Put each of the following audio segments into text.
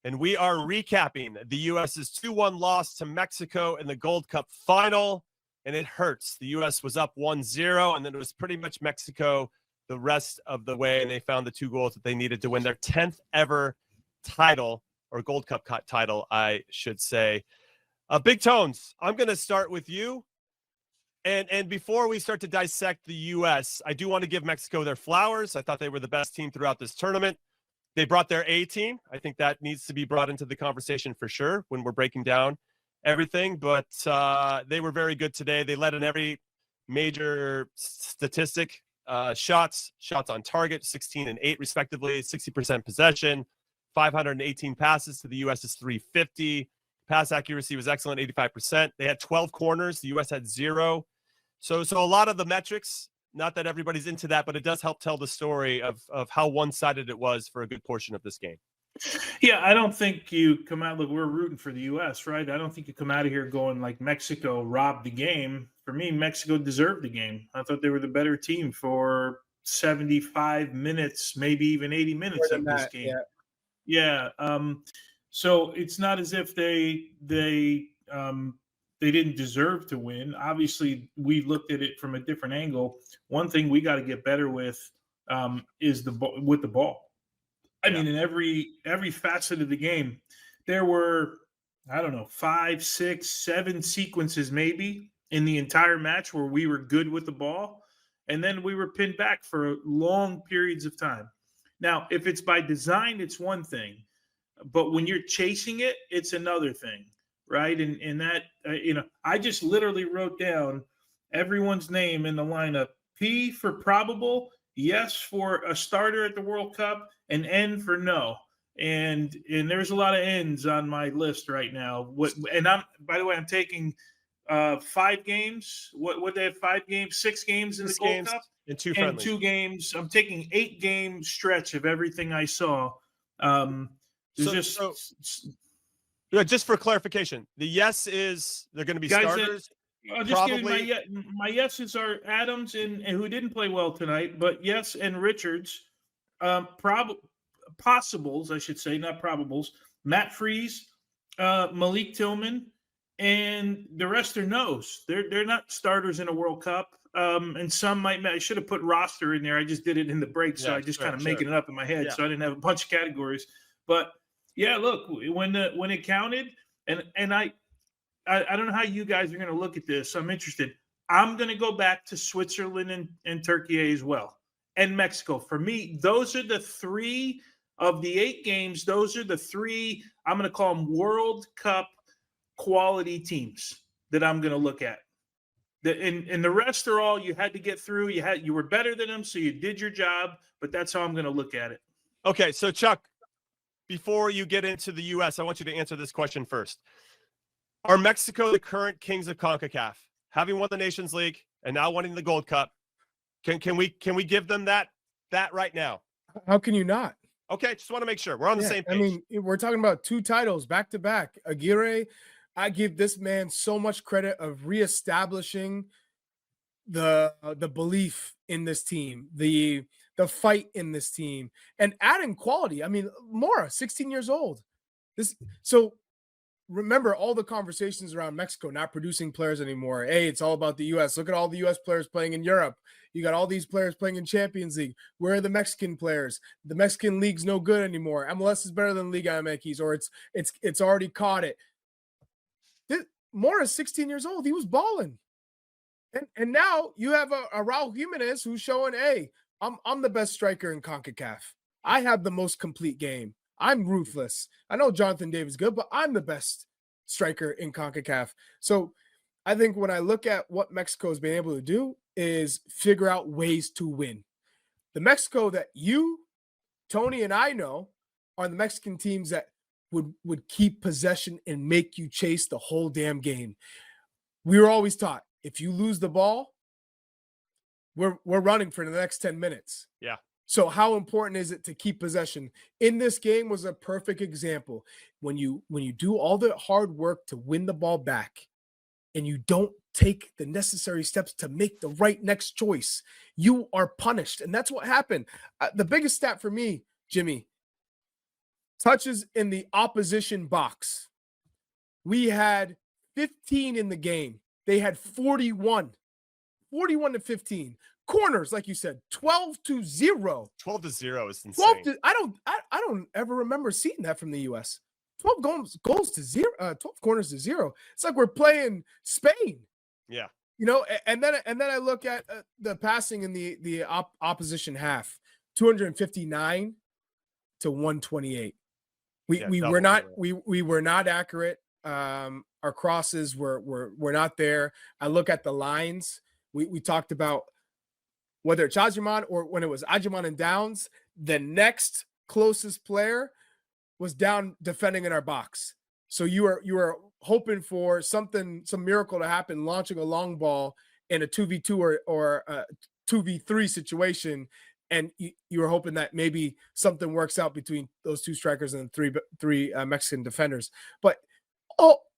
and we are recapping the U.S.'s 2-1 loss to Mexico in the Gold Cup Final, and it hurts. The U.S. was up 1-0, and then it was pretty much Mexico the rest of the way, and they found the 2 goals that they needed to win their 10th ever title, or Gold Cup title, I should say. Big Tones, I'm going to start with you. And before we start to dissect the U.S., I do want to give Mexico their flowers. I thought they were the best team throughout this tournament. They brought their A team. I think that needs to be brought into the conversation for sure when we're breaking down everything. But they were very good today. They led in every major statistic. Shots on target, 16 and 8 respectively, 60% possession, 518 passes to the U.S.'s 350. Pass accuracy was excellent, 85%. They had 12 corners. The U.S. had 0. So a lot of the metrics, not that everybody's into that, but it does help tell the story of how one-sided it was for a good portion of this game. Yeah, I don't think you come out, look, we're rooting for the U.S., right? I don't think you come out of here going like Mexico robbed the game. For me, Mexico deserved the game. I thought they were the better team for 75 minutes, maybe even 80 minutes of this game. Yeah. So it's not as if they didn't deserve to win. Obviously, we looked at it from a different angle. One thing we got to get better with is with the ball. I mean, in every facet of the game, there were, I don't know, 5, 6, 7 sequences maybe in the entire match where we were good with the ball, and then we were pinned back for long periods of time. Now, if it's by design, it's one thing, but when you're chasing it, it's another thing, right? And that, I just literally wrote down everyone's name in the lineup. P for probable, yes for a starter at the World Cup, and N for no. And there's a lot of N's on my list right now. By the way, I'm taking 5 games. What they have 5 games, 6 games in the Gold Cup, and 2 friendlies. 2 games. I'm taking 8-game stretch of everything I saw. Just for clarification, the yes is they're going to be guys starters. I'll just give you my yeses are Adams and who didn't play well tonight, but yes, and Richards. Possibles, I should say, not probables. Matt Freese, Malik Tillman, and the rest are no's. They're not starters in a World Cup. And some I should have put roster in there. I just did it in the break, so I just kind of making it up in my head, so I didn't have a bunch of categories. But yeah, look, when it counted, and I don't know how you guys are going to look at this. So I'm interested. I'm going to go back to Switzerland and Turkey as well, and Mexico. For me, those are the 3 of the 8 games. Those are the 3, I'm going to call them World Cup quality teams that I'm going to look at. And the rest are all you had to get through. You were better than them, so you did your job. But that's how I'm going to look at it. Okay, so Chuck, before you get into the U.S., I want you to answer this question first. Are Mexico the current kings of CONCACAF, having won the Nations League and now winning the Gold Cup? Can we give them that right now? How can you not? Okay, just want to make sure we're on the same page. I mean, we're talking about 2 titles back to back. Aguirre, I give this man so much credit of reestablishing the belief in this team, the fight in this team, and adding quality. I mean, Mora, 16 years old. Remember all the conversations around Mexico not producing players anymore. Hey, it's all about the U.S. Look at all the U.S. players playing in Europe. You got all these players playing in Champions League. Where are the Mexican players? The Mexican league's no good anymore. MLS is better than Liga MX, or it's already caught it. Mora's 16 years old. He was balling. And now you have a Raúl Jiménez who's showing, hey, I'm the best striker in CONCACAF. I have the most complete game. I'm ruthless. I know Jonathan Davies is good, but I'm the best striker in CONCACAF. So I think when I look at what Mexico has been able to do is figure out ways to win. The Mexico that you, Tony, and I know are the Mexican teams that would keep possession and make you chase the whole damn game. We were always taught, if you lose the ball, we're running for the next 10 minutes. Yeah. So how important is it to keep possession? In this game was a perfect example. When you do all the hard work to win the ball back and you don't take the necessary steps to make the right next choice, you are punished. And that's what happened. The biggest stat for me, Jimmy, touches in the opposition box. We had 15 in the game. They had 41. 41 to 15. Corners, like you said, 12-0. 12-0 is insane. I don't ever remember seeing that from the US. 12 goals to 0, 12 corners to 0. It's like we're playing Spain. Yeah. You know, and then I look at the passing in the opposition half. 259 to 128. We were not accurate. Our crosses were not there. I look at the lines. We talked about whether it's Ajiman or when it was Ajiman and Downs, the next closest player was down defending in our box. So you are hoping for some miracle to happen, launching a long ball in a 2v2 or a 2v3 situation. And you were hoping that maybe something works out between those two strikers and three Mexican defenders. But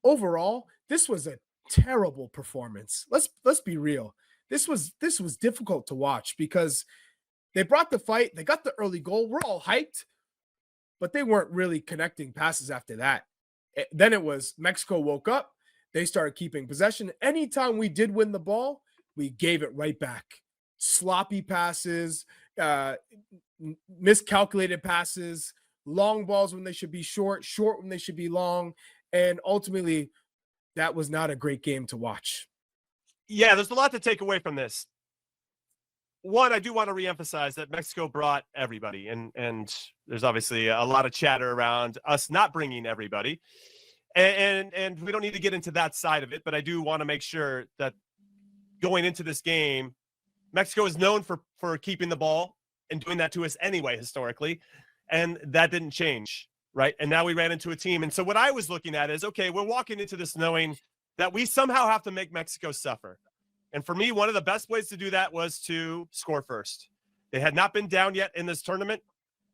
overall, this was a terrible performance. Let's be real. This was difficult to watch because they brought the fight. They got the early goal. We're all hyped, but they weren't really connecting passes after that. Then it was Mexico woke up. They started keeping possession. Anytime we did win the ball, we gave it right back. Sloppy passes, miscalculated passes, long balls when they should be short when they should be long. And ultimately, that was not a great game to watch. Yeah, there's a lot to take away from this. One, I do want to reemphasize that Mexico brought everybody, and there's obviously a lot of chatter around us not bringing everybody, and we don't need to get into that side of it, but I do want to make sure that going into this game, Mexico is known for keeping the ball and doing that to us anyway, historically, and that didn't change, right? And now we ran into a team, and so what I was looking at is, okay, we're walking into this knowing that we somehow have to make Mexico suffer. And for me, one of the best ways to do that was to score first. They had not been down yet in this tournament.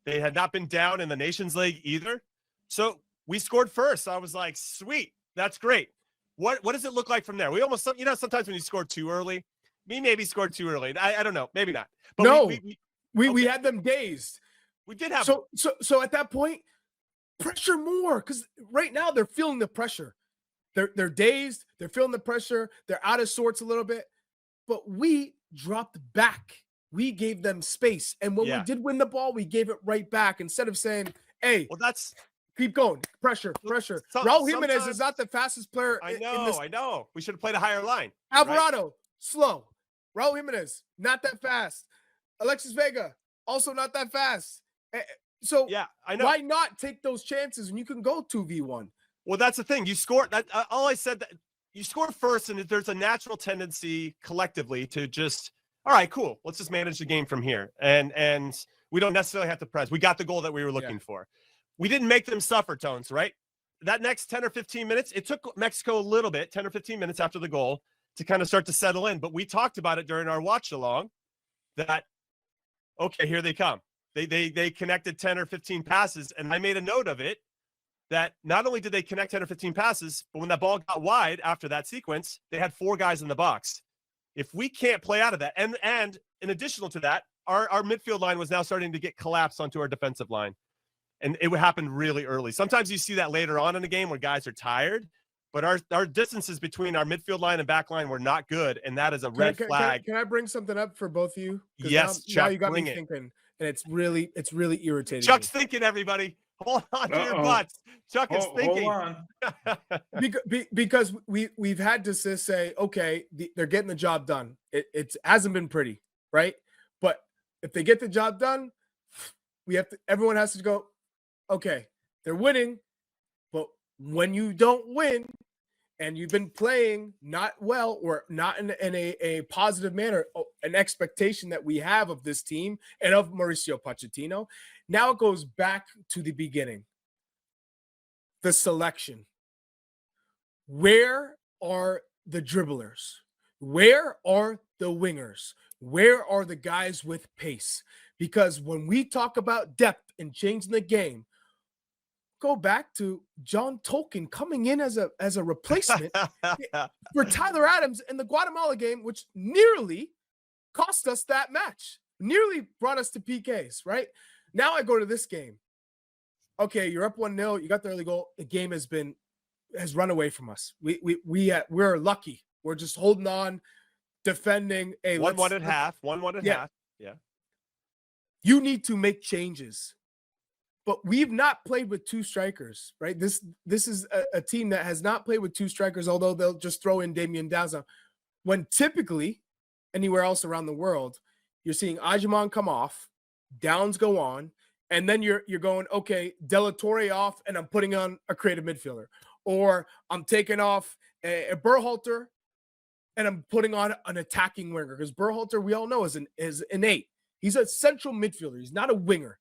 They had not been down in the Nations League either. So we scored first. I was like, sweet, that's great. What does it look like from there? We almost, sometimes when you score too early, we maybe scored too early. I don't know, maybe not. But no, we had them dazed. We did have so at that point, pressure more, because right now they're feeling the pressure. They're dazed. They're feeling the pressure. They're out of sorts a little bit. But we dropped back. We gave them space. And when we did win the ball, we gave it right back instead of saying, hey, well, that's keep going. Pressure. Raúl Jiménez is not the fastest player. I know. We should have played a higher line. Alvarado, right? Slow. Raúl Jiménez, not that fast. Alexis Vega, also not that fast. So yeah, I know. Why not take those chances when you can go 2v1? Well, that's the thing. You score that. All I said, that you score first, and there's a natural tendency collectively to just, all right, cool. Let's just manage the game from here, and we don't necessarily have to press. We got the goal that we were looking for. We didn't make them suffer, Tones. Right? That next 10 or 15 minutes, it took Mexico a little bit, 10 or 15 minutes after the goal, to kind of start to settle in. But we talked about it during our watch along. That okay, here they come. They connected 10 or 15 passes, and I made a note of it. That not only did they connect 10 or 15 passes, but when that ball got wide after that sequence, they had 4 guys in the box. If we can't play out of that, and in addition to that, our midfield line was now starting to get collapsed onto our defensive line. And it would happen really early. Sometimes you see that later on in the game where guys are tired, but our distances between our midfield line and back line were not good, and that is a red flag. Can I bring something up for both of you? Yes, now Chuck, you got me bring thinking, and it's really irritating. Chuck's thinking, everybody. Hold on to your butts. Chuck is thinking. Hold on. because we've had to say, okay, they're getting the job done. It hasn't been pretty, right? But if they get the job done, everyone has to go, okay, they're winning. But when you don't win and you've been playing not well or not in a positive manner, an expectation that we have of this team and of Mauricio Pochettino, now it goes back to the beginning. The selection. Where are the dribblers? Where are the wingers? Where are the guys with pace? Because when we talk about depth and changing the game, go back to John Tolkien coming in as a replacement for Tyler Adams in the Guatemala game, which nearly cost us that match, nearly brought us to PKs, right? Now I go to this game. okay, you're up 1-0, you got the early goal. The game has run away from us. We're lucky. We're just holding on, defending. Hey, 1-1 at half. 1-1 at half. Yeah. You need to make changes. But we've not played with two strikers, right? This is a team that has not played with two strikers, although they'll just throw in Damian Downs. When typically anywhere else around the world, you're seeing Ajimon come off, Downs go on, and then you're going, okay, De La Torre off, and I'm putting on a creative midfielder, or I'm taking off a Berhalter, and I'm putting on an attacking winger, because Berhalter, we all know, is an 8. He's a central midfielder. He's not a winger.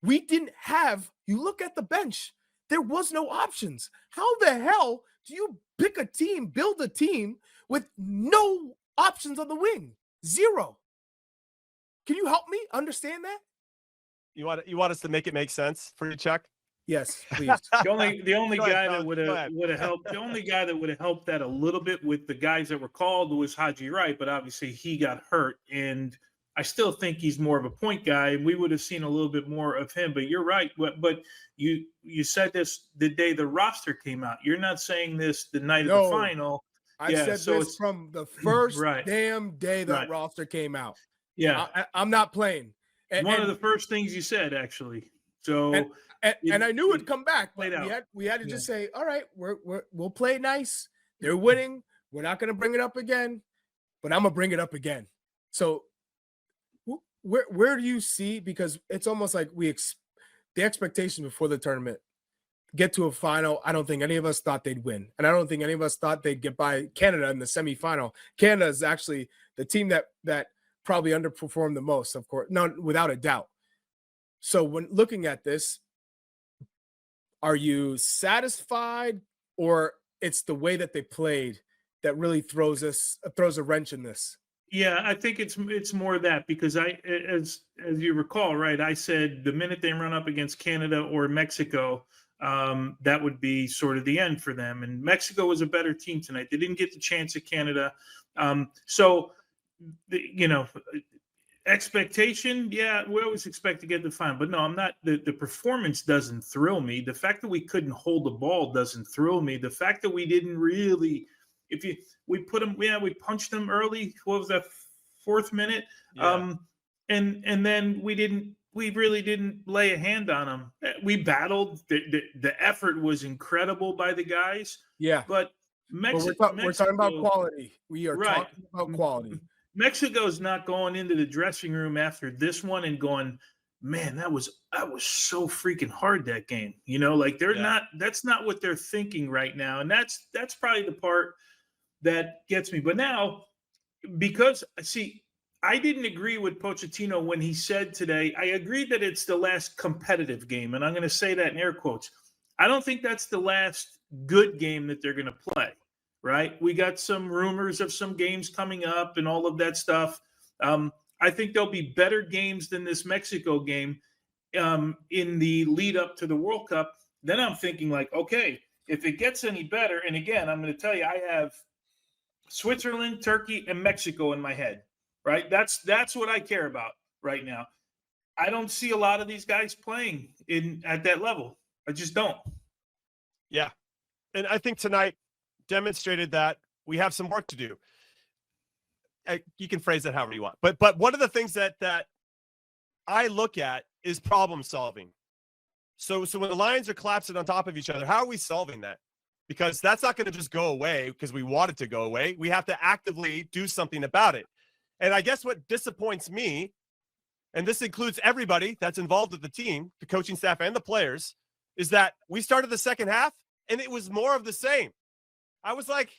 We didn't have, you look at the bench, there was no options. How the hell do you pick a team, build a team with no options on the wing? Zero. Can you help me understand that? You want us to make it make sense for you, Chuck? Yes, please. The only Go guy ahead, that Tom. would Go have ahead. helped, the only guy that would have helped that a little bit with the guys that were called was Haji Wright, but obviously he got hurt, and I still think he's more of a point guy. We would have seen a little bit more of him, but you're right. But you said this the day the roster came out. You're not saying this the night of the final. I said this from the first damn day that roster came out. Yeah, I'm not playing. One of the first things you said, actually. So and I knew it'd come back, but we had to just say, all right, we'll play nice. They're winning. We're not going to bring it up again, but I'm gonna bring it up again. So where do you see? Because it's almost like the expectation before the tournament get to a final. I don't think any of us thought they'd win, and I don't think any of us thought they'd get by Canada in the semifinal. Canada is actually the team that probably underperformed the most, of course, no, without a doubt. So when looking at this, are you satisfied, or it's the way that they played that really throws a wrench in this? Yeah, I think it's more that, because as you recall, right, I said the minute they run up against Canada or Mexico, that would be sort of the end for them. And Mexico was a better team tonight. They didn't get the chance at Canada. Expectation, yeah, we always expect to get the final, but no, I'm not. The performance doesn't thrill me. The fact that we couldn't hold the ball doesn't thrill me. The fact that we didn't really, we punched them early. What was that, 4th minute? Yeah. And then we really didn't lay a hand on them. We battled. The effort was incredible by the guys. Yeah, but we're talking about quality. We are talking about quality. Mexico's not going into the dressing room after this one and going, man, that was so freaking hard, that game. Like that's not what they're thinking right now. And that's probably the part that gets me. But now, because I didn't agree with Pochettino when he said today, I agree that it's the last competitive game. And I'm going to say that in air quotes. I don't think that's the last good game that they're going to play. Right. We got some rumors of some games coming up and all of that stuff. I think there'll be better games than this Mexico game in the lead up to the World Cup. Then I'm thinking like, okay, if it gets any better. And again, I'm going to tell you, I have Switzerland, Turkey, and Mexico in my head. Right. That's what I care about right now. I don't see a lot of these guys playing at that level. I just don't. Yeah. And I think tonight demonstrated that we have some work to do. You can phrase it however you want, but one of the things that I look at is problem solving. So when the lines are collapsing on top of each other, how are we solving that? Because that's not going to just go away because we want it to go away. We have to actively do something about it. And I guess what disappoints me, and this includes everybody that's involved with the team, the coaching staff and the players, is that we started the second half and it was more of the same. I was like,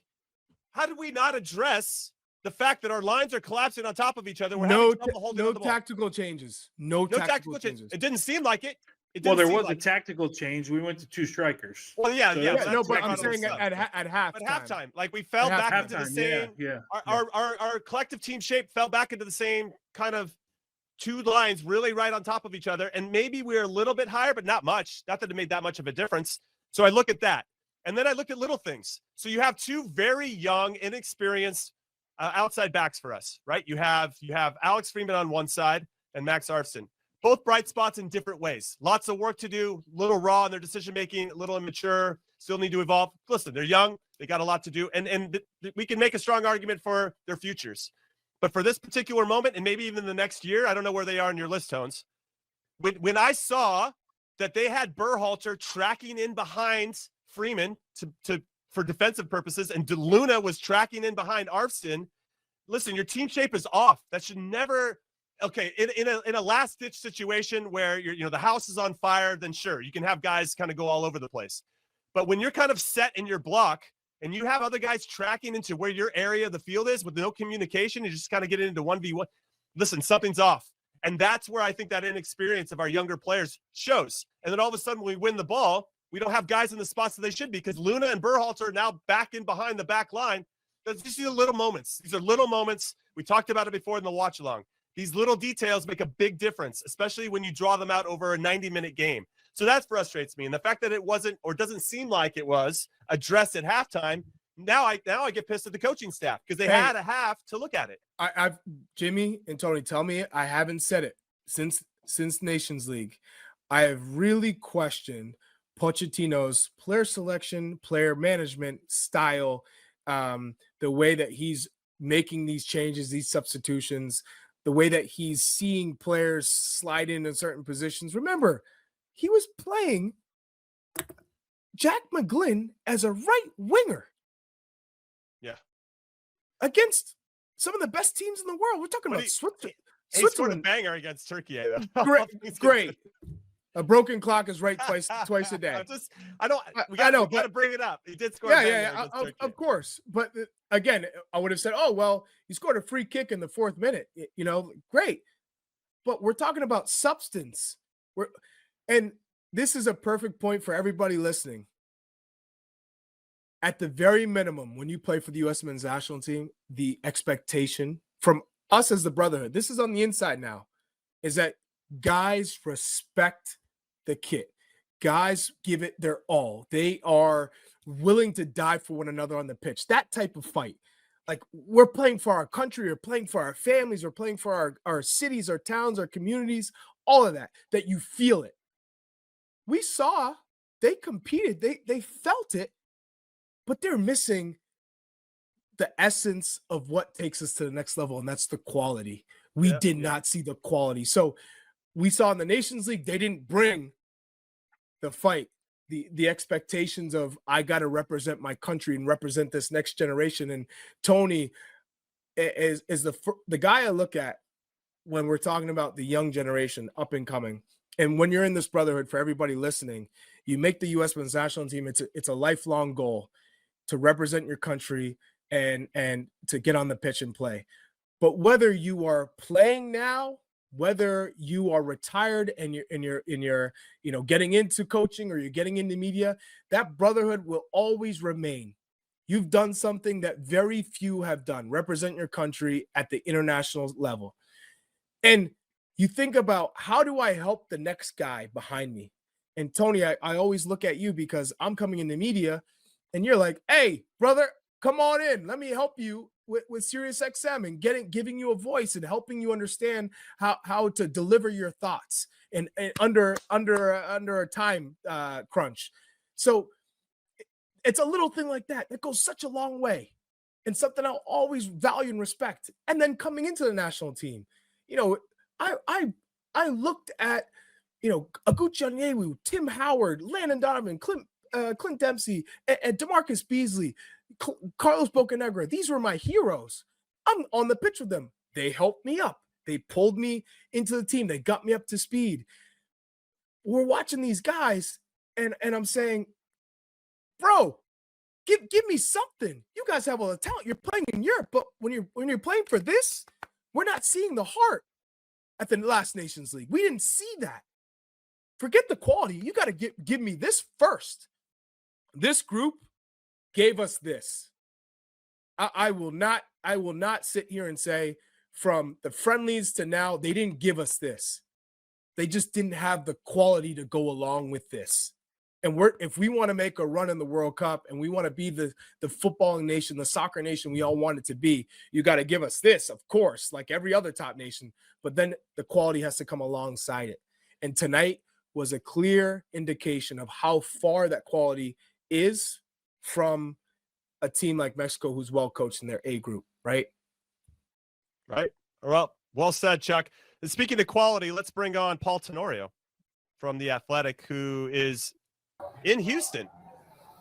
how did we not address the fact that our lines are collapsing on top of each other? We're having trouble holding on the ball. Tactical changes. No tactical changes. It didn't seem like it. There was a tactical change. We went to 2 strikers. Well, but I'm saying at halftime. But halftime, like we fell back into the same. Our collective team shape fell back into the same kind of 2 lines, really right on top of each other, and maybe we're a little bit higher, but not much. Not that it made that much of a difference. So I look at that. And then I look at little things. So you have 2 very young, inexperienced outside backs for us, right? You have Alex Freeman on one side and Max Arfson. both bright spots in different ways. Lots of work to do, little raw in their decision making, a little immature, still need to evolve. Listen, they're young, they got a lot to do, and we can make a strong argument for their futures. But for this particular moment, and maybe even the next year, I don't know where they are in your list, Tones. When I saw that they had Berhalter tracking in behind Freeman for defensive purposes, and DeLuna was tracking in behind Arfston, listen, your team shape is off. That should never. Okay, in a last ditch situation where the house is on fire, then sure, you can have guys kind of go all over the place. But when you're kind of set in your block and you have other guys tracking into where your area of the field is with no communication, you just kind of get into 1v1. Listen, something's off. And that's where I think that inexperience of our younger players shows. And then all of a sudden, when we win the ball, we don't have guys in the spots that they should be because Luna and Berhalter are now back in behind the back line. These are little moments. These are little moments. We talked about it before in the watch along. These little details make a big difference, especially when you draw them out over a 90-minute game. So that frustrates me. And the fact that it wasn't, or doesn't seem like it was, addressed at halftime, now I get pissed at the coaching staff because they had a half to look at it. I've Jimmy and Tony, tell me I haven't said it since Nations League. I have really questioned Pochettino's player selection, player management style, the way that he's making these changes, these substitutions, the way that he's seeing players slide in certain positions. Remember, he was playing Jack McGlynn as a right winger. Yeah. Against some of the best teams in the world. We're talking about Switzerland. He scored a banger against Turkey. Great. A broken clock is right twice a day. We got to bring it up. He did score. Of course. But again, I would have said, oh, well, he scored a free kick in the 4th minute. Great. But we're talking about substance. And this is a perfect point for everybody listening. At the very minimum, when you play for the U.S. men's national team, the expectation from us as the brotherhood, this is on the inside now, is that guys respect the kit. Guys give it their all. They are willing to die for one another on the pitch. That type of fight. Like, we're playing for our country, we're playing for our families, we're playing for our cities, our towns, our communities, all of that you feel it. We saw they competed, they felt it, but they're missing the essence of what takes us to the next level, and that's the quality. We did not see the quality. So we saw in the Nations League, they didn't bring the fight, the expectations of, I got to represent my country and represent this next generation. And Tony is the guy I look at when we're talking about the young generation up and coming. And when you're in this brotherhood, for everybody listening, you make the U.S. men's national team. It's a lifelong goal to represent your country and to get on the pitch and play. But whether you are playing now, whether you are retired and you're getting into coaching or you're getting into media, that brotherhood will always remain. You've done something that very few have done, represent your country at the international level. And you think about, how do I help the next guy behind me? And Tony, I always look at you because I'm coming into media and you're like, hey, brother, come on in. Let me help you with SiriusXM and giving you a voice and helping you understand how to deliver your thoughts and under a time crunch. So it's a little thing like that goes such a long way, and something I'll always value and respect. And then coming into the national team, I looked at Aguchi, Tim Howard, Landon Donovan, Clint Dempsey, and DeMarcus Beasley, Carlos Bocanegra. These were my heroes. I'm on the pitch with them. They helped me up. They pulled me into the team. They got me up to speed. We're watching these guys, and I'm saying, bro, give me something. You guys have all the talent. You're playing in Europe, but when you're playing for this, we're not seeing the heart at the last Nations League. We didn't see that. Forget the quality. You got to give me this first. This group gave us this. I will not sit here and say from the friendlies to now, they didn't give us this. They just didn't have the quality to go along with this. And if we want to make a run in the World Cup and we want to be the footballing nation, the soccer nation we all want it to be, you got to give us this, of course, like every other top nation. But then the quality has to come alongside it. And tonight was a clear indication of how far that quality is from a team like Mexico who's well coached in their A group, right? Right. Well said, Chuck. And speaking of quality, let's bring on Paul Tenorio from The Athletic, who is in Houston.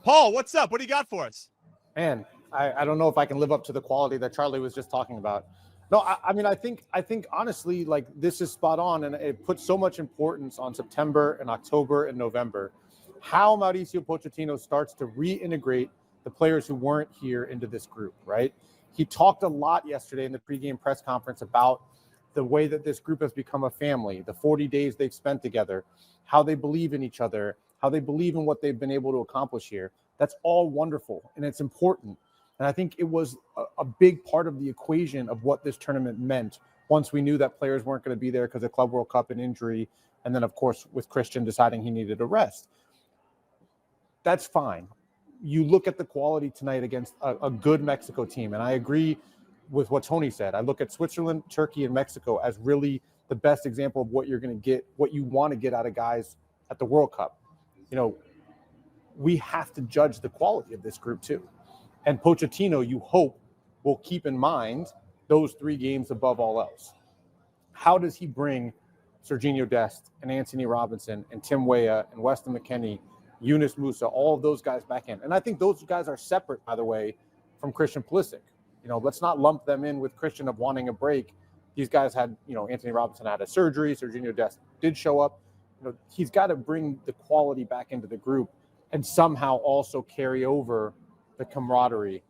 Paul, what's up? What do you got for us? Man, I don't know if I can live up to the quality that Charlie was just talking about. No, I mean, I think honestly, like, this is spot on, and it puts so much importance on September and October and November. How Mauricio Pochettino starts to reintegrate the players who weren't here into this group, right? He talked a lot yesterday in the pregame press conference about the way that this group has become a family, the 40 days they've spent together, how they believe in each other, how they believe in what they've been able to accomplish here. That's all wonderful, and it's important. And I think it was a big part of the equation of what this tournament meant once we knew that players weren't going to be there because of Club World Cup and injury, and then, of course, with Christian deciding he needed a rest. That's fine. You look at the quality tonight against a good Mexico team, and I agree with what Tony said. I look at Switzerland, Turkey, and Mexico as really the best example of what you're going to get, what you want to get out of guys at the World Cup. You know, we have to judge the quality of this group too. And Pochettino, you hope, will keep in mind those 3 games above all else. How does he bring Serginho Dest and Anthony Robinson and Tim Weah and Weston McKennie, Yunus Musa, all of those guys back in? And I think those guys are separate, by the way, from Christian Pulisic. You know, let's not lump them in with Christian of wanting a break. These guys had, you know, Anthony Robinson had a surgery. Serginho Dest did show up. You know, he's got to bring the quality back into the group and somehow also carry over the camaraderie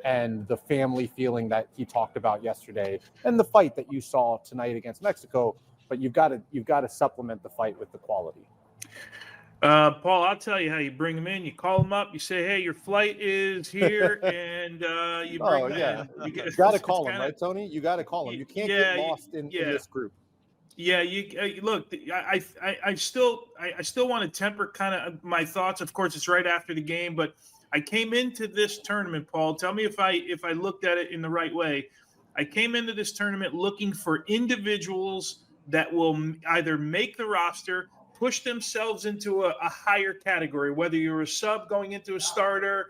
and the family feeling that he talked about yesterday and the fight that you saw tonight against Mexico. But you've got to supplement the fight with the quality. Paul, I'll tell you how you bring them in. You call them up. You say, "Hey, your flight is here," and you bring them in. You got to call them, right, Tony? You got to call them. You can't get lost in this group. Yeah, you look. I still want to temper kind of my thoughts. Of course, it's right after the game, but I came into this tournament, Paul. Tell me if I looked at it in the right way. I came into this tournament looking for individuals that will either make the roster, push themselves into a higher category, whether you're a sub going into a starter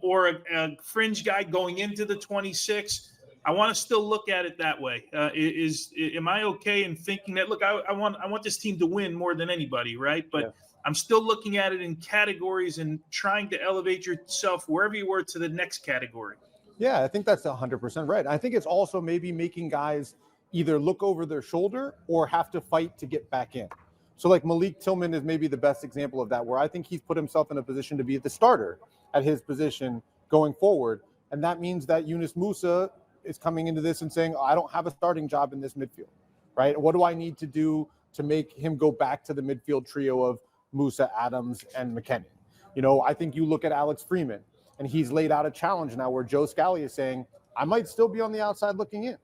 or a fringe guy going into the 26. I want to still look at it that way. Am I okay in thinking that? Look, I want this team to win more than anybody, right? But yeah. I'm still looking at it in categories and trying to elevate yourself wherever you were to the next category. Yeah, I think that's 100% right. I think it's also maybe making guys either look over their shoulder or have to fight to get back in. So like Malik Tillman is maybe the best example of that, where I think he's put himself in a position to be the starter at his position going forward. And that means that Yunus Musa is coming into this and saying, I don't have a starting job in this midfield, right? What do I need to do to make him go back to the midfield trio of Musa, Adams, and McKennie? You know, I think you look at Alex Freeman, and he's laid out a challenge now where Joe Scally is saying, I might still be on the outside looking in.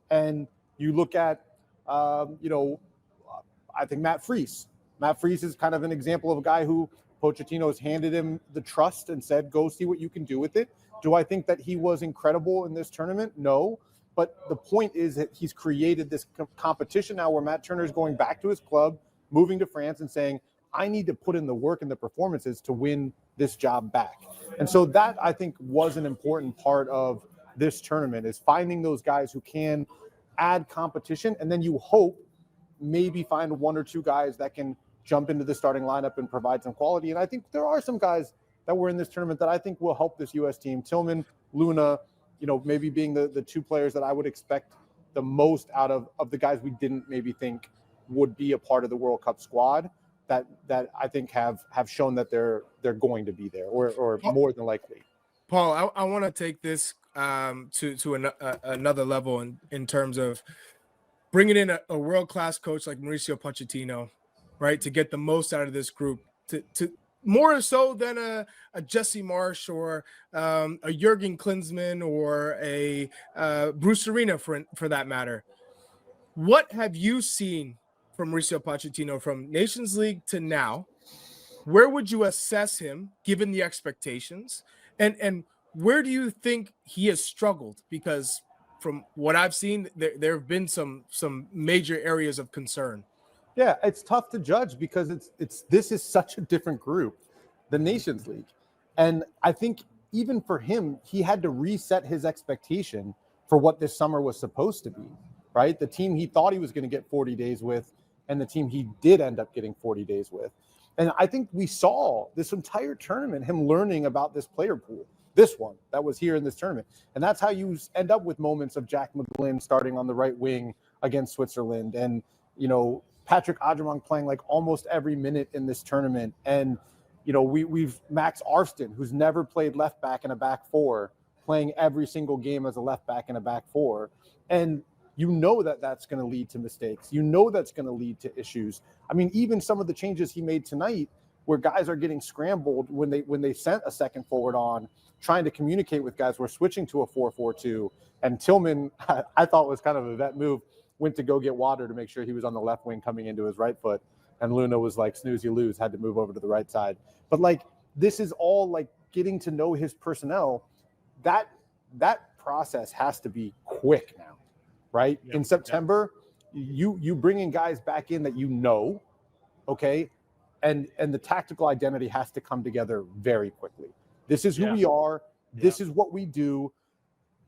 And you look at, I think Matt Freese. Matt Freese is kind of an example of a guy who Pochettino has handed him the trust and said, go see what you can do with it. Do I think that he was incredible in this tournament? No. But the point is that he's created this competition now where Matt Turner is going back to his club, moving to France and saying, I need to put in the work and the performances to win this job back. And so that, I think, was an important part of this tournament, is finding those guys who can add competition. And then you hope maybe find 1 or 2 guys that can jump into the starting lineup and provide some quality. And I think there are some guys that were in this tournament that I think will help this U.S. team. Tillman, Luna, maybe being the 2 players that I would expect the most out of the guys we didn't maybe think would be a part of the World Cup squad that I think have shown that they're going to be there or more than likely. Paul, I want to take this to another level in terms of bringing in a world-class coach like Mauricio Pochettino, right, to get the most out of this group, to more so than a Jesse Marsh or a Jurgen Klinsmann or a Bruce Arena for that matter. What have you seen from Mauricio Pochettino from Nations League to now where would you assess him given the expectations? And where do you think he has struggled? Because from what I've seen, there have been some major areas of concern. Yeah, it's tough to judge because this is such a different group, the Nations League. And I think even for him, he had to reset his expectation for what this summer was supposed to be, right? The team he thought he was going to get 40 days with and the team he did end up getting 40 days with. And I think we saw this entire tournament, him learning about this player pool, this one that was here in this tournament. And that's how you end up with moments of Jack McGlynn starting on the right wing against Switzerland. And, you know, Patrick Audremont playing like almost every minute in this tournament. And, you know, we've Max Arston, who's never played left back in a back four, playing every single game as a left back in a back four. And you know that that's going to lead to mistakes. You know that's going to lead to issues. I mean, even some of the changes he made tonight where guys are getting scrambled when they sent a second forward on, trying to communicate with guys, we're switching to a 4-4-2. And Tillman, I thought was kind of a vet move, went to go get water to make sure he was on the left wing coming into his right foot. And Luna was like, snooze, you lose, had to move over to the right side. But like, this is all like getting to know his personnel. That process has to be quick now, right? Yep. In September, you bringing guys back in that you know, okay? And the tactical identity has to come together very quickly. This is who we are. This is what we do.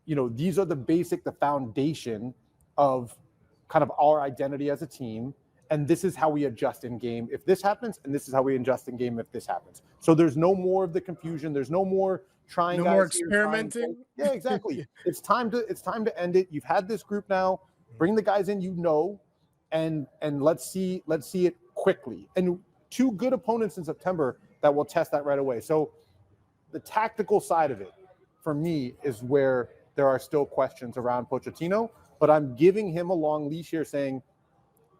You know, these are the foundation of kind of our identity as a team. And this is how we adjust in game if this happens, and this is how we adjust in game if this happens. So there's no more of the confusion. There's no more trying. No more experimenting. Yeah, exactly. It's time to end it. You've had this group now. Bring the guys in, you know, and let's see it quickly. And 2 good opponents in September that will test that right away. So the tactical side of it, for me, is where there are still questions around Pochettino. But I'm giving him a long leash here, saying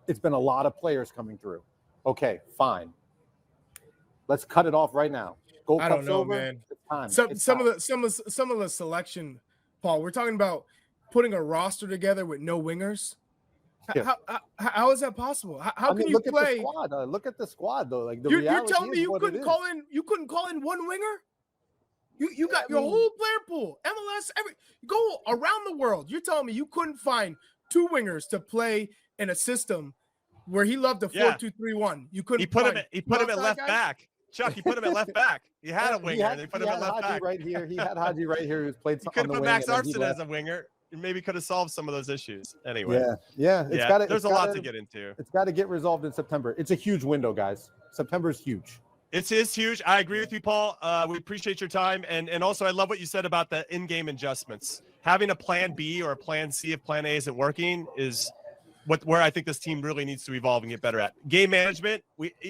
it's been a lot of players coming through. Okay, fine. Let's cut it off right now. Gold I don't Cup's know, over. man. It's time. Some of the selection, Paul. We're talking about putting a roster together with no wingers. Yeah. How is that possible? How can you play? At the squad. Look at the squad, though. Like You're telling me you couldn't call in one winger? You got your whole player pool, MLS, go around the world. You're telling me you couldn't find 2 wingers to play in a system where he loved the 4-2-3-1. You couldn't. He put him at left back. Chuck, he put him at left back. He had a winger. They put him at left back. Right here. He had Haji right here who's played some on the wing. Could have put Max Arston as a winger. Maybe could have solved some of those issues. Anyway. Yeah. There's a lot to get into. It's got to get resolved in September. It's a huge window, guys. September is huge. It is huge. I agree with you, Paul. We appreciate your time. And also, I love what you said about the in-game adjustments. Having a plan B or a plan C if plan A isn't working is where I think this team really needs to evolve and get better at. Game management,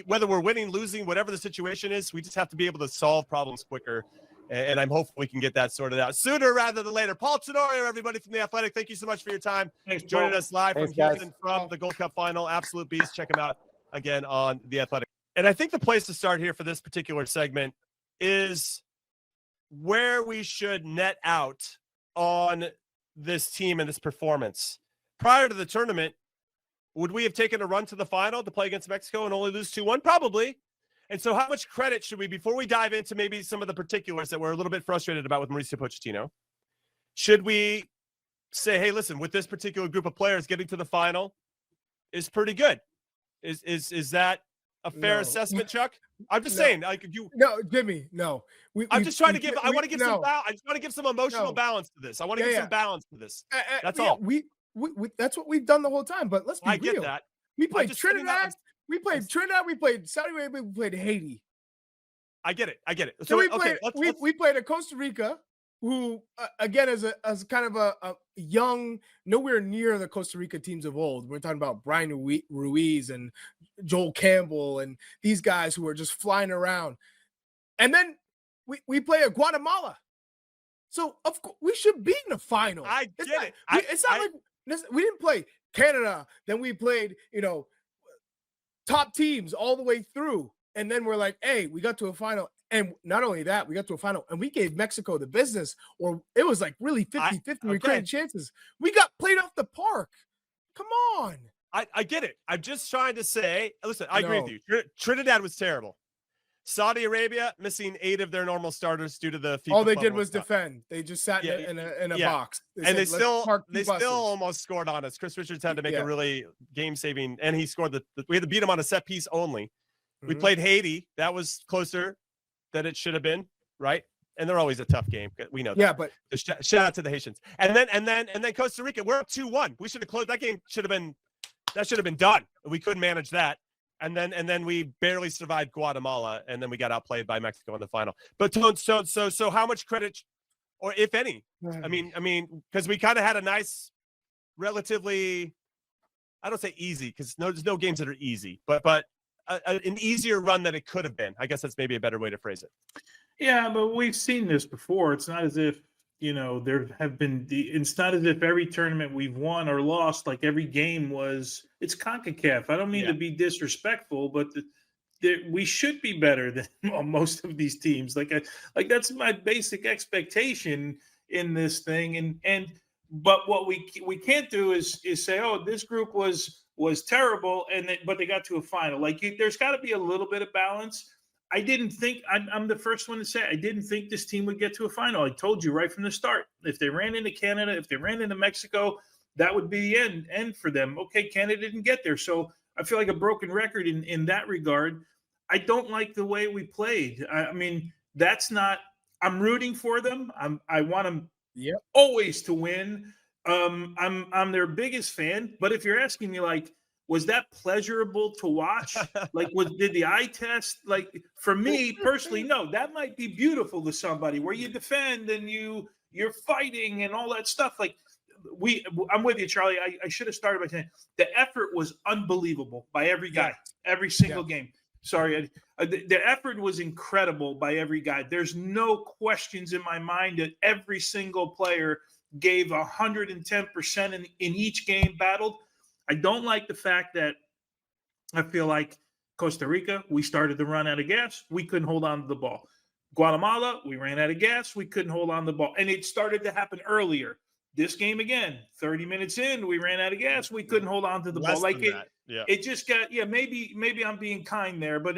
whether we're winning, losing, whatever the situation is, we just have to be able to solve problems quicker. And I'm hopeful we can get that sorted out sooner rather than later. Paul Tenorio, everybody from The Athletic, thank you so much for your time. Thanks, joining us live Thanks, from Houston from the Gold Cup Final. Absolute beast. Check him out again on The Athletic. And I think the place to start here for this particular segment is where we should net out on this team and this performance. Prior to the tournament, would we have taken a run to the final to play against Mexico and only lose 2-1? Probably. And so how much credit should we, before we dive into maybe some of the particulars that we're a little bit frustrated about with Mauricio Pochettino, should we say, hey, listen, with this particular group of players, getting to the final is pretty good? Is that a fair assessment, Chuck? I'm just saying, like No, Jimmy, no. I just want to give some emotional balance to this. I want to give some balance to this. That's all. We that's what we've done the whole time. But let's be real. I get that. We played Trinidad. We played Trinidad. We played Saudi Arabia. We played Haiti. I get it. So we played a Costa Rica, who again is kind of a young, nowhere near the Costa Rica teams of old. We're talking about Brian Ruiz and Joel Campbell and these guys who are just flying around. And then we play a Guatemala. So of course we should be in the final. It's not like we didn't play Canada. Then we played, top teams all the way through. And then we're like, hey, we got to a final. And not only that, we got to a final and we gave Mexico the business, or it was like really 50-50. We created chances. We got played off the park. Come on. I get it. I'm just trying to say, listen, I agree with you. Trinidad was terrible. Saudi Arabia missing 8 of their normal starters due to the FIFA All they Club did World was Cup. defend. They just sat in a yeah. box. And said, they "Let's still park two buses." almost scored on us. Chris Richards had to make Yeah. a really game-saving, and he scored we had to beat him on a set piece only. We Mhm. played Haiti. That was closer than it should have been, right? And they're always a tough game. We know that. Yeah, but Shout out to the Haitians. And then Costa Rica. We're up 2-1. We should have closed that game. Should have been done. We couldn't manage that. And then we barely survived Guatemala, and then we got outplayed by Mexico in the final. But so how much credit, or if any? I mean, because we kind of had a nice, relatively, I don't say easy, because there's no games that are easy, but an easier run than it could have been. I guess that's maybe a better way to phrase it. Yeah, but we've seen this before. It's not as if, there have been it's not as if every tournament we've won or lost, like every game it's CONCACAF. I don't mean to be disrespectful, but we should be better than most of these teams. Like that's my basic expectation in this thing. But what we can't do is say, oh, this group was terrible, but they got to a final. Like there's got to be a little bit of balance. I didn't think I'm the first one to say I didn't think this team would get to a final. I told you right from the start. If they ran into Canada, if they ran into Mexico, that would be the end for them. Okay, Canada didn't get there, so I feel like a broken record in that regard. I don't like the way we played. I mean, that's not. I'm rooting for them. I want them always to win. I'm their biggest fan. But if you're asking me, like, was that pleasurable to watch? Like, did the eye test? Like, for me personally, no. That might be beautiful to somebody where you defend and you're fighting and all that stuff. Like, I'm with you, Charlie. I should have started by saying the effort was unbelievable by every guy, every single game. Sorry, the effort was incredible by every guy. There's no questions in my mind that every single player gave 110% in each game battled. I don't like the fact that I feel like Costa Rica, we started to run out of gas. We couldn't hold on to the ball. Guatemala, we ran out of gas. We couldn't hold on to the ball. And it started to happen earlier. This game again, 30 minutes in, we ran out of gas. We couldn't hold on to the ball. Like it just got, maybe I'm being kind there, but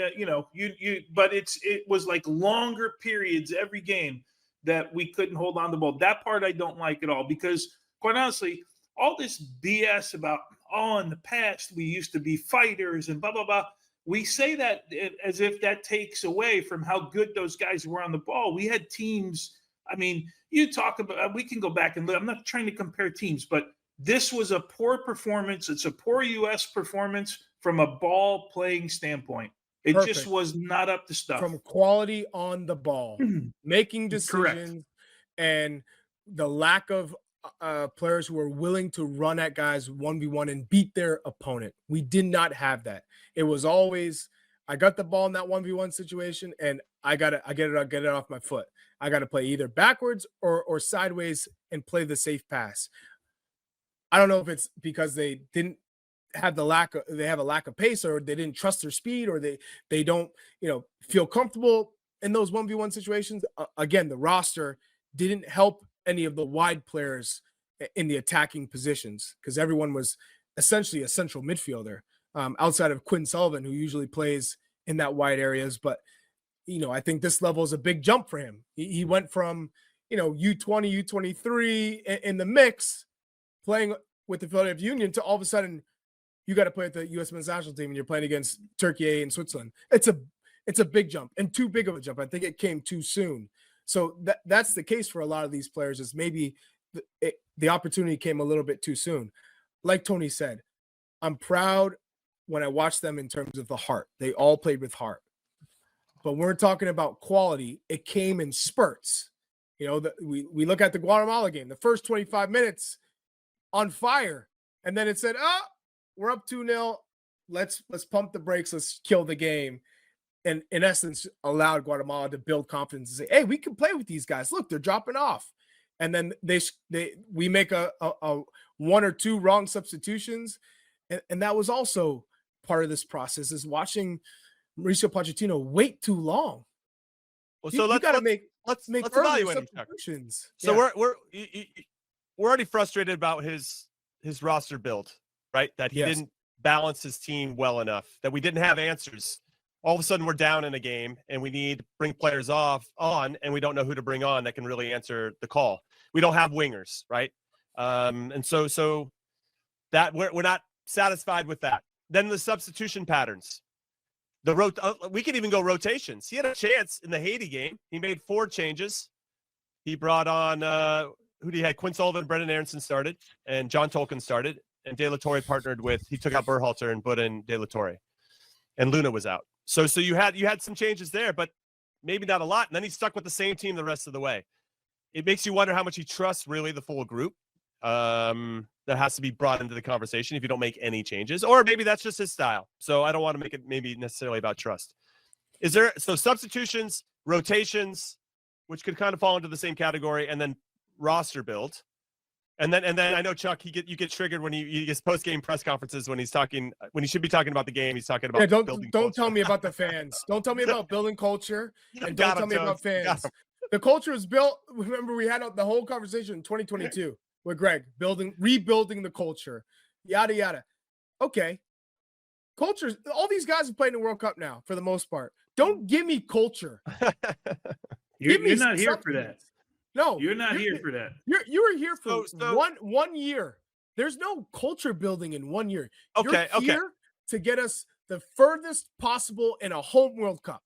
but it was like longer periods every game that we couldn't hold on to the ball. That part I don't like at all, because quite honestly, all this BS about, in the past, we used to be fighters and blah, blah, blah. We say that as if that takes away from how good those guys were on the ball. We had teams. I mean, you talk about, we can go back and look. I'm not trying to compare teams, but this was a poor performance. It's a poor U.S. performance from a ball playing standpoint. It just was not up to stuff. From quality on the ball, making decisions, and the lack of players who are willing to run at guys 1v1 and beat their opponent. We did not have that. It was always, I got the ball in that 1v1 situation and I get it off my foot. I got to play either backwards or sideways and play the safe pass. I don't know if it's because they didn't have a lack of pace, or they didn't trust their speed, or they don't, feel comfortable in those 1v1 situations. Again, the roster didn't help any of the wide players in the attacking positions, because everyone was essentially a central midfielder, outside of Quinn Sullivan, who usually plays in that wide areas. But, I think this level is a big jump for him. He went from, U20, U23 in the mix, playing with the Philadelphia Union, to all of a sudden you got to play at the U.S. men's national team and you're playing against Turkey and Switzerland. It's a big jump, and too big of a jump. I think it came too soon. So that's the case for a lot of these players, is maybe the opportunity came a little bit too soon. Like Tony said, I'm proud when I watch them in terms of the heart. They all played with heart. But when we're talking about quality, it came in spurts. We look at the Guatemala game, the first 25 minutes on fire. And then it said, we're up 2-0. Let's pump the brakes. Let's kill the game. And in essence, allowed Guatemala to build confidence and say, hey, we can play with these guys. Look, they're dropping off. And then we make a one or two wrong substitutions. And that was also part of this process, is watching Mauricio Pochettino wait too long. Well, so let's evaluate him. So we're already frustrated about his roster build, right? That he didn't balance his team well enough, that we didn't have answers all of a sudden we're down in a game and we need to bring players on, and we don't know who to bring on that can really answer the call. We don't have wingers, right? And so that we're not satisfied with that. Then the substitution patterns. We could even go rotations. He had a chance in the Haiti game. He made 4 changes. He brought on who he had? Quinn Sullivan, Brendan Aronson started, and John Tolkien started, and De La Torre partnered with. He took out Berhalter and put in De La Torre, and Luna was out. So you had some changes there, but maybe not a lot. And then he stuck with the same team the rest of the way. It makes you wonder how much he trusts really the full group. That has to be brought into the conversation if you don't make any changes, or maybe that's just his style. So I don't want to make it maybe necessarily about trust. So substitutions, rotations, which could kind of fall into the same category, and then roster build. And then I know, Chuck, you get triggered when he gets post-game press conferences when he should be talking about the game. He's talking about don't tell me about the fans. Don't tell me about building culture, and don't tell me about fans. The culture was built. Remember, we had the whole conversation in 2022 with Greg, rebuilding the culture, yada yada. Okay, culture. All these guys have played in the World Cup now for the most part. Don't give me culture. You're not here for that. No, you're not here for that. You were here for one year. There's no culture building in 1 year. You're here to get us the furthest possible in a home World Cup.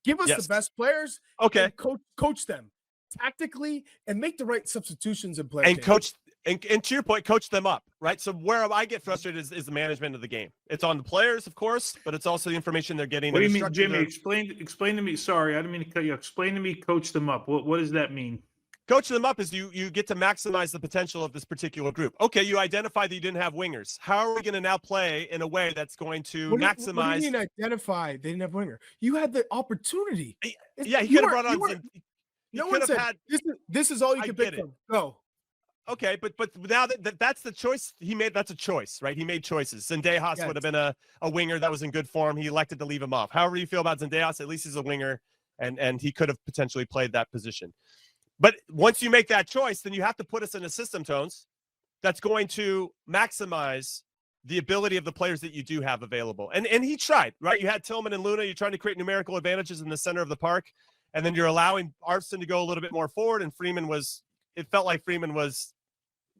Give us the best players. Okay, and coach them tactically and make the right substitutions and play. And coach, and to your point, coach them up, right? So where I get frustrated is the management of the game. It's on the players, of course, but it's also the information they're getting. What do you mean, Jimmy? Explain to me. Sorry, I didn't mean to cut you off. Explain to me, coach them up. What does that mean? Coach them up is you get to maximize the potential of this particular group. Okay, you identify that you didn't have wingers. How are we going to now play in a way that's going to maximize? What do you mean identify they didn't have winger? You had the opportunity. Yeah, he could have brought on. No one said this is all you can pick from. Go. Okay, but now that's the choice he made. That's a choice, right? He made choices. Zendejas would have been a winger that was in good form. He elected to leave him off. However you feel about Zendejas, at least he's a winger, and he could have potentially played that position. But once you make that choice, then you have to put us in a system, Tones, that's going to maximize the ability of the players that you do have available. And he tried, right? You had Tillman and Luna. You're trying to create numerical advantages in the center of the park. And then you're allowing Arfson to go a little bit more forward. And it felt like Freeman was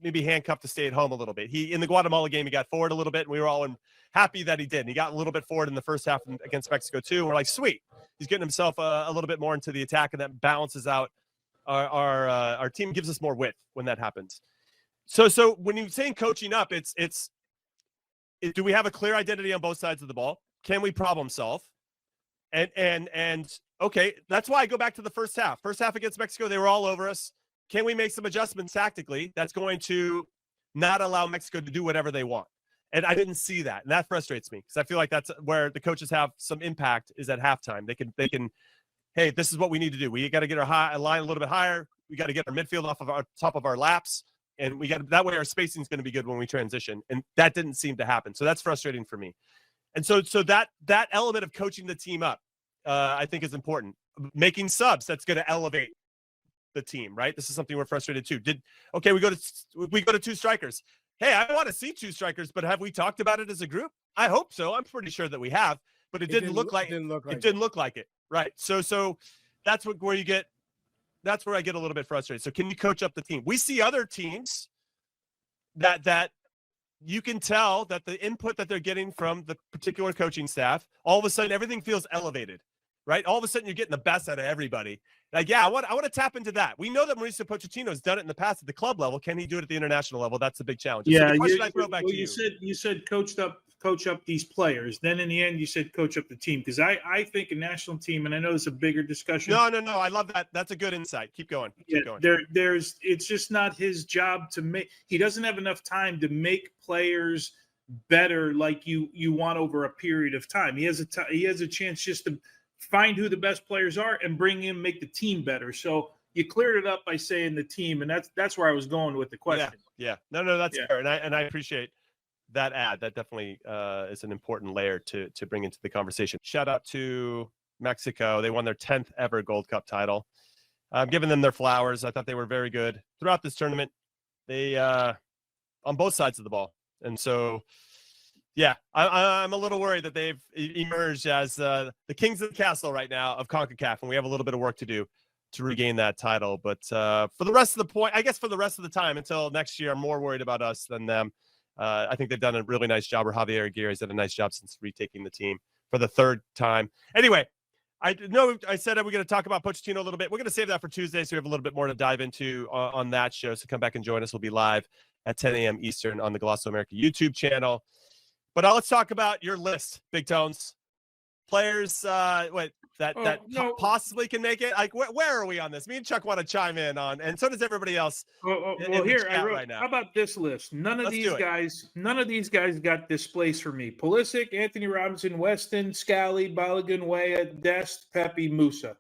maybe handcuffed to stay at home a little bit. In the Guatemala game, he got forward a little bit, and we were all happy that he did. And he got a little bit forward in the first half against Mexico too. And we're like, sweet. He's getting himself a little bit more into the attack, and that balances out our team, gives us more width when that happens. So when you're saying coaching up, do we have a clear identity on both sides of the ball? Can we problem solve? And okay, that's why I go back to the first half. First half against Mexico, they were all over us. Can we make some adjustments tactically that's going to not allow Mexico to do whatever they want? And I didn't see that, and that frustrates me because I feel like that's where the coaches have some impact is at halftime. They can. Hey, this is what we need to do. We got to get our line a little bit higher. We got to get our midfield off of our top of our laps, and that way our spacing is going to be good when we transition. And that didn't seem to happen, so that's frustrating for me. And so that element of coaching the team up, I think, is important. Making subs, that's going to elevate the team, right? This is something we're frustrated too. We go to 2 strikers. Hey, I want to see 2 strikers, but have we talked about it as a group? I hope so. I'm pretty sure that we have, but it didn't look like it. Right. So that's where I get a little bit frustrated. So can you coach up the team? We see other teams that you can tell that the input that they're getting from the particular coaching staff, all of a sudden everything feels elevated, right? All of a sudden you're getting the best out of everybody. Like, yeah, I want to tap into that. We know that Mauricio Pochettino has done it in the past at the club level. Can he do it at the international level? That's the big challenge. Yeah, so the question I throw back to you. You said coach up these players. Then in the end, you said coach up the team. Because I think a national team, and I know it's a bigger discussion. No. I love that. That's a good insight. Keep going. It's just not his job to make. He doesn't have enough time to make players better like you want over a period of time. He has a chance just to find who the best players are and bring in, make the team better. So you cleared it up by saying the team, and that's where I was going with the question. Yeah. No, that's fair, and I appreciate that ad. That definitely is an important layer to bring into the conversation. Shout out to Mexico. They won their 10th ever Gold Cup title. I'm giving them their flowers. I thought they were very good throughout this tournament. They on both sides of the ball, and so Yeah, I'm a little worried that they've emerged as the kings of the castle right now of CONCACAF, and we have a little bit of work to do to regain that title. But for the rest of the rest of the time until next year, I'm more worried about us than them. I think they've done a really nice job, or Javier Aguirre's done a nice job since retaking the team for the third time. Anyway, I know I said we're going to talk about Pochettino a little bit. We're going to save that for Tuesday, so we have a little bit more to dive into on that show. So come back and join us. We'll be live at 10 a.m. Eastern on the Glosso America YouTube channel. But let's talk about your list, Big Tones. Players, possibly can make it. Like, where are we on this? Me and Chuck want to chime in on, and so does everybody else. Well, here I wrote. Right now. How about this list? None of these guys got displaced for me. Pulisic, Anthony Robinson, Weston, Scally, Balogun, Weah, Dest, Pepe, Musa.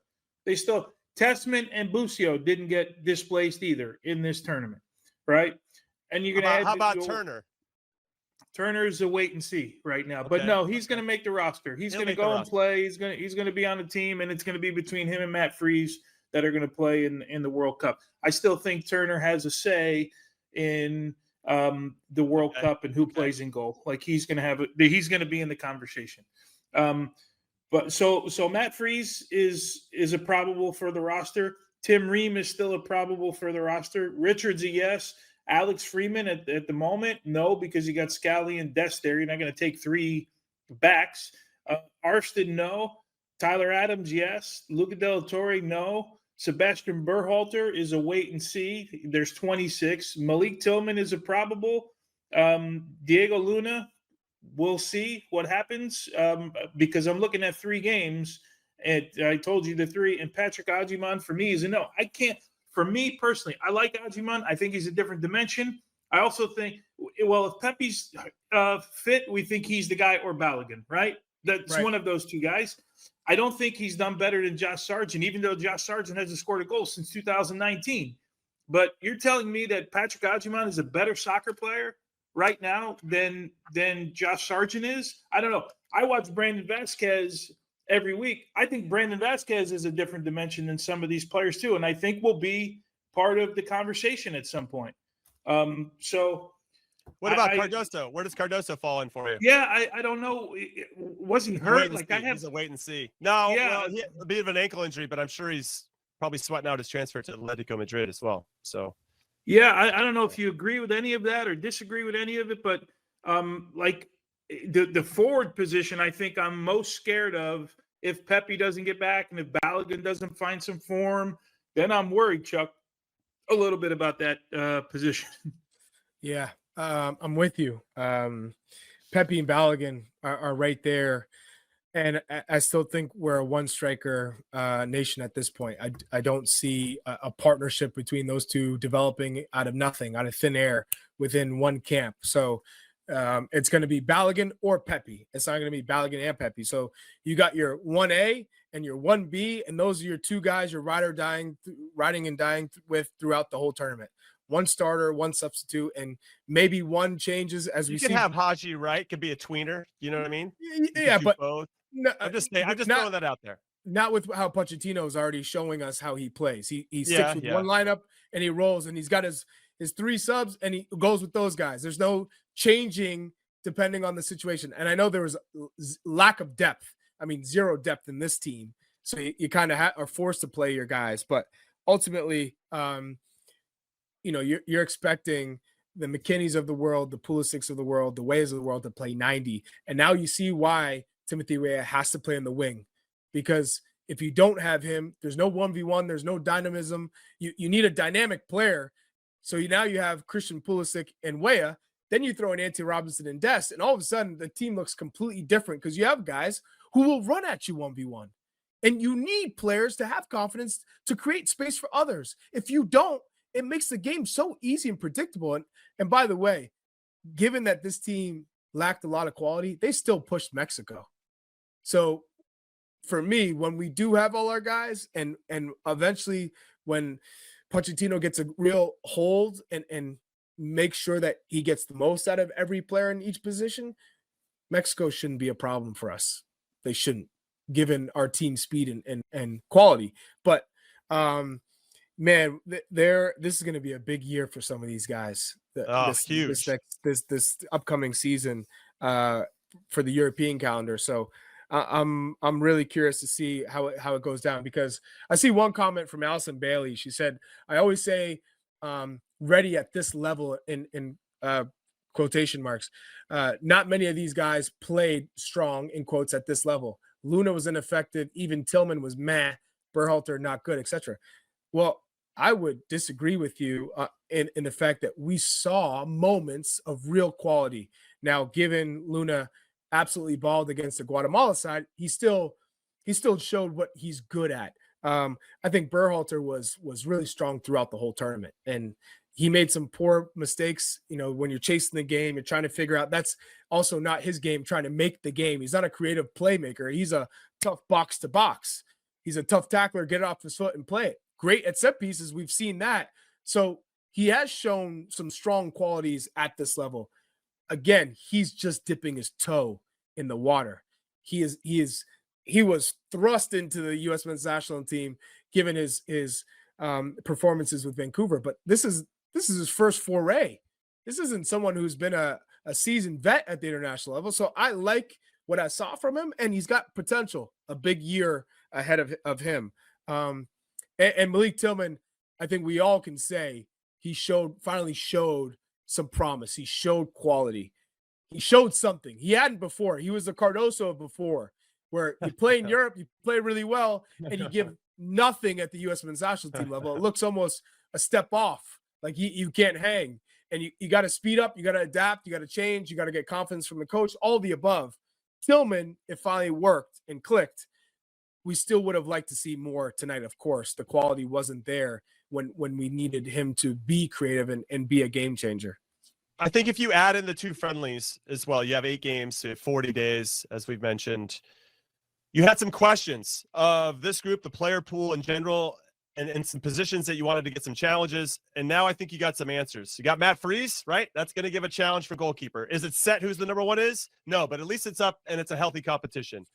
They still Testament and Busio didn't get displaced either in this tournament, right? And you're gonna how about Turner? Turner's a wait and see right now, Okay. but no, he's going to make the roster. He's going to go and play. He's going to be on the team, and it's going to be between him and Matt Freese that are going to play in the World Cup. I still think Turner has a say in the World Cup and who plays in goal. Like he's going to be in the conversation. But so Matt Freese is a probable for the roster. Tim Ream is still a probable for the roster. Richards a yes. Alex Freeman at the moment, no, because you got Scally and Dest there. You're not going to take three backs. Arston, no. Tyler Adams, yes. Luca Del Torre, no. Sebastian Berhalter is a wait and see. There's 26. Malik Tillman is a probable. Diego Luna, we'll see what happens because I'm looking at 3 games, and I told you the 3. And Patrick Agyemang for me is a no. I can't. For me personally, I like Agyemang. I think he's a different dimension. I also think, well, if Pepe's fit, we think he's the guy, or Balogun, right? That's right. One of those 2 guys. I don't think he's done better than Josh Sargent, even though Josh Sargent hasn't scored a goal since 2019. But you're telling me that Patrick Agyemang is a better soccer player right now than Josh Sargent is? I don't know. I watch Brandon Vasquez every week. I think Brandon Vasquez is a different dimension than some of these players too, and I think will be part of the conversation at some point. So what about Cardoso? Where does Cardoso fall in for you? Yeah, I don't know. Was he hurt? He's a wait and see. No, well, he had a bit of an ankle injury, but I'm sure he's probably sweating out his transfer to Atletico Madrid as well. So yeah, I don't know if you agree with any of that or disagree with any of it, but the forward position, I think I'm most scared of if Pepe doesn't get back and if Balogun doesn't find some form, then I'm worried, Chuck, a little bit about that position. Yeah, I'm with you. Pepe and Balogun are right there. And I still think we're a one-striker nation at this point. I don't see a partnership between those two developing out of nothing, out of thin air within one camp. So it's going to be Balogun or Pepe. It's not going to be Balogun and Pepe. So you got your 1A and your 1B, and those are your 2 guys you're riding and dying with throughout the whole tournament. 1 starter, 1 substitute, and maybe 1 changes as we see. You could have Haji, right? Could be a tweener. You know what I mean? Yeah, but both. No, I'm just throwing that out there. Not with how Pochettino is already showing us how he plays. He sticks with one lineup and he rolls, and he's got his 3 subs and he goes with those guys. There's no changing depending on the situation. And I know there was lack of depth. I mean, 0 depth in this team. So you kind of are forced to play your guys. But ultimately, you're expecting the McKinneys of the world, the Pulisics of the world, the Weahs of the world to play 90. And now you see why Timothy Weah has to play in the wing. Because if you don't have him, there's no 1v1, there's no dynamism. You need a dynamic player. So now you have Christian Pulisic and Weah. Then you throw in Anthony Robinson and Dest, and all of a sudden the team looks completely different because you have guys who will run at you 1v1. And you need players to have confidence to create space for others. If you don't, it makes the game so easy and predictable. And by the way, given that this team lacked a lot of quality, they still pushed Mexico. So for me, when we do have all our guys and eventually when Pochettino gets a real hold and make sure that he gets the most out of every player in each position, Mexico shouldn't be a problem for us. They shouldn't, given our team speed and quality. But man, this is going to be a big year for some of these guys. Huge. This upcoming season. for the European calendar. So I'm really curious to see how it goes down, because I see one comment from Allison Bailey. She said, "I always say ready at this level in quotation marks. Not many of these guys played strong in quotes at this level. Luna was ineffective. Even Tillman was meh. Berhalter not good, etc." Well, I would disagree with you in the fact that we saw moments of real quality. Now, given Luna absolutely balled against the Guatemala side, he still showed what he's good at. I think Berhalter was really strong throughout the whole tournament, and he made some poor mistakes. You know, when you're chasing the game, you're trying to figure out, that's also not his game, trying to make the game. He's not a creative playmaker. He's a tough box to box. He's a tough tackler, get it off his foot and play it. Great at set pieces. We've seen that. So he has shown some strong qualities at this level. Again, he's just dipping his toe in the water. He was thrust into the U.S. men's national team given his performances with Vancouver, but this is his first foray. This isn't someone who's been a seasoned vet at the international level. So I like what I saw from him, and he's got potential, a big year ahead of him. And Malik Tillman, I think we all can say he finally showed some promise. He showed quality. He showed something he hadn't before. He was the Cardoso of before, where you play in Europe, you play really well, and you give nothing at the U.S. men's national team level. It looks almost a step off. Like you can't hang, and you got to speed up, you got to adapt, you got to change, you got to get confidence from the coach, all the above. Tillman, it finally worked and clicked. We still would have liked to see more tonight, of course. The quality wasn't there when we needed him to be creative and be a game changer. I think if you add in the 2 friendlies as well, you have 8 games, so 40 days, as we've mentioned. You had some questions of this group, the player pool in general, and some positions that you wanted to get some challenges. And now I think you got some answers. You got Matt Freese, right? That's going to give a challenge for goalkeeper. Is it set who's the number 1 is? No, but at least it's up and it's a healthy competition.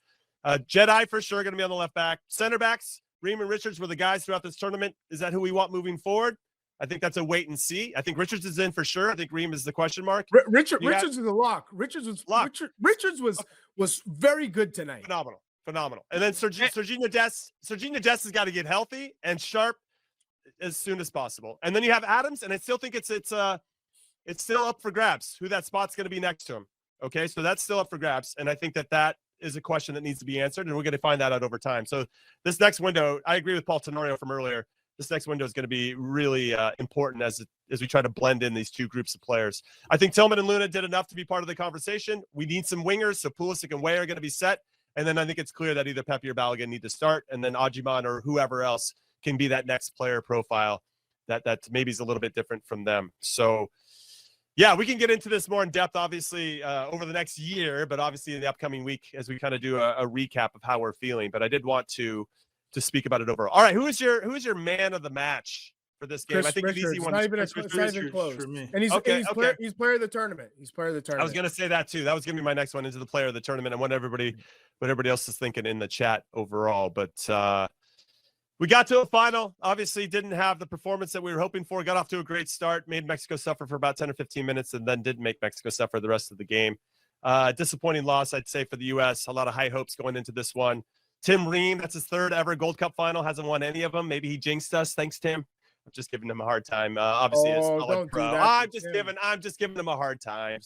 Jedi for sure going to be on the left back. Center backs, Ream and Richards were the guys throughout this tournament. Is that who we want moving forward? I think that's a wait and see. I think Richards is in for sure. I think Ream is the question mark. Richards is a lock. Richards was very good tonight. Phenomenal. And then Serginho Dest has got to get healthy and sharp as soon as possible. And then you have Adams, and I still think it's still up for grabs who that spot's going to be next to him. Okay, so that's still up for grabs, and I think that is a question that needs to be answered, and we're going to find that out over time. So this next window, I agree with Paul Tenorio from earlier. This next window is going to be really important as we try to blend in these 2 groups of players. I think Tillman and Luna did enough to be part of the conversation. We need some wingers, so Pulisic and Way are going to be set. And then I think it's clear that either Pepe or Balogun need to start, and then Ajiman or whoever else can be that next player profile that maybe is a little bit different from them. So, yeah, we can get into this more in depth, obviously, over the next year, but obviously in the upcoming week as we kind of do a recap of how we're feeling. But I did want to speak about it overall. All right, who is your man of the match for this game? I think Richards. the easy one. Not even close for me. And he's player of the tournament. He's player of the tournament. I was going to say that too. That was going to be my next one, into the player of the tournament, and what everybody else is thinking in the chat overall. But we got to a final. Obviously, didn't have the performance that we were hoping for. Got off to a great start. Made Mexico suffer for about 10 or 15 minutes, and then didn't make Mexico suffer the rest of the game. Disappointing loss, I'd say, for the U.S. A lot of high hopes going into this one. Tim Ream, that's his 3rd ever Gold Cup final. Hasn't won any of them. Maybe he jinxed us. Thanks, Tim. I'm just giving him a hard time. Obviously, it's solid pro. I'm just giving him a hard time.